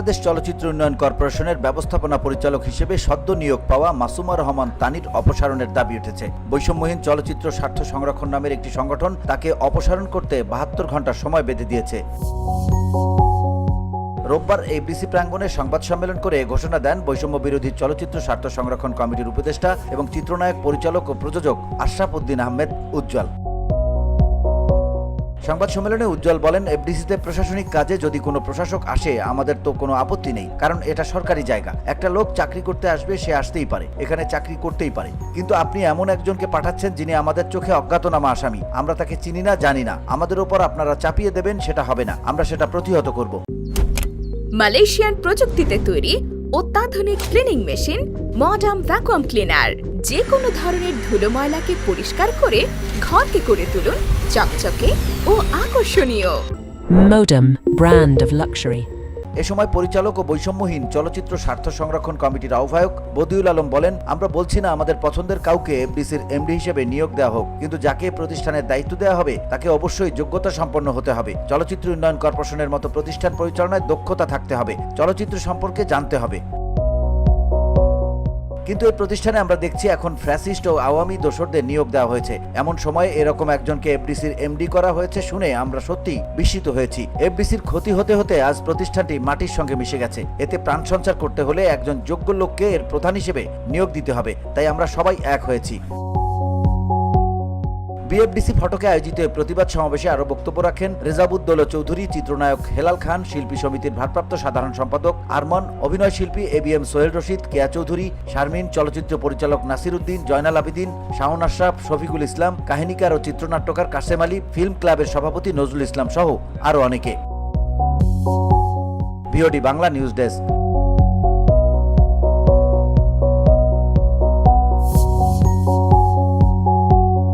বাংলাদেশ চলচ্চিত্র উন্নয়ন কর্পোরেশনের ব্যবস্থাপনা পরিচালক হিসেবে সদ্য নিয়োগ পাওয়া মাসুমা রহমান তানির অপসারণের দাবি উঠেছে। বৈষম্যহীন চলচ্চিত্র স্বার্থ সংরক্ষণ নামের একটি সংগঠন তাকে অপসারণ করতে ৭২ ঘণ্টা সময় বেঁধে দিয়েছে। রোববার এফডিসি প্রাঙ্গণে সংবাদ সম্মেলন করে ঘোষণা দেন বৈষম্য বিরোধী চলচ্চিত্র স্বার্থ সংরক্ষণ কমিটির উপদেষ্টা এবং চিত্রনায়ক, পরিচালক ও প্রযোজক আশরাফ উদ্দিন আহমেদ উজ্জ্বল। সংবাদ সম্মেলনে উজ্জ্বল বলেন, এফডিসিতে প্রশাসনিক কাজে যদি কোনো প্রশাসক আসে আমাদের তো কোনো আপত্তি নেই, কারণ এটা সরকারি জায়গা। একটা লোক চাকরি করতে আসবে, সে আসতেই পারে, এখানে চাকরি করতেই পারে। কিন্তু আপনি এমন একজনকে পাঠাচ্ছেন যিনি আমাদের চোখে অজ্ঞাতনামা আসামি, আমরা তাকে চিনি না, জানি না, আমাদের উপর আপনারা চাপিয়ে দেবেন, সেটা হবে না, আমরা সেটা প্রতিহত করব। মালয়েশিয়ান প্রযুক্তিতে তৈরি অত্যাধুনিক cleaning machine modern vacuum cleaner যে কোনো ধরনের ধুলো ময়লাকে পরিষ্কার করে ঘরকে করে তুলুন চকচকে ও আকর্ষণীয়। Modem, brand of luxury. এ সময় পরিচালক ও বৈষম্যহীন চলচ্চিত্র স্বার্থ সংরক্ষণ কমিটির আহ্বায়ক বদিউল আলম বলেন, আমরা বলছি না আমাদের পছন্দের কাউকে এফডিসির এমডি হিসেবে নিয়োগ দেওয়া হোক, কিন্তু যাকে প্রতিষ্ঠানের দায়িত্ব দেওয়া হবে তাকে অবশ্যই যোগ্যতা সম্পন্ন হতে হবে। চলচ্চিত্র উন্নয়ন কর্পোরেশনের মতো প্রতিষ্ঠান পরিচালনায় দক্ষতা থাকতে হবে, চলচ্চিত্র সম্পর্কে জানতে হবে। কিন্তু এই প্রতিষ্ঠানে আমরা দেখছি এখন ফ্যাসিস্ট ও আওয়ামী দোসরদের নিয়োগ দেওয়া হয়েছে। এমন সময়ে এরকম একজনকে এফডিসির এমডি করা হয়েছে শুনে আমরা সত্যি বিস্মিত হয়েছি। এফডিসির ক্ষতি হতে হতে আজ প্রতিষ্ঠানটি মাটির সঙ্গে মিশে গেছে। এতে প্রাণ সঞ্চার করতে হলে একজন যোগ্য লোককে এর প্রধান হিসেবে নিয়োগ দিতে হবে, তাই আমরা সবাই এক হয়েছি। বিএফডিসি ফটকে আয়োজিত প্রতিবাদ সমাবেশে আরো বক্তব্য রাখেন রেজাবুদ্দৌলা চৌধুরী, চিত্রনায়ক হেলাল খান, শিল্পী সমিতির ভারপ্রাপ্ত সাধারণ সম্পাদক আরমান, অভিনয় শিল্পী এবিএম সোহেল রশিদ, কেয়া চৌধুরী, শারমিন, চলচ্চিত্র পরিচালক নাসির উদ্দিন, জয়নাল আবেদিন, শাওন আশরাফ, শফিকুল ইসলাম, কাহিনীকার ও চিত্রনাট্যকার কাসেম আলী, ফিল্ম ক্লাবের সভাপতি নজরুল ইসলাম সহ আরো অনেকে। VOD Bangla news desk.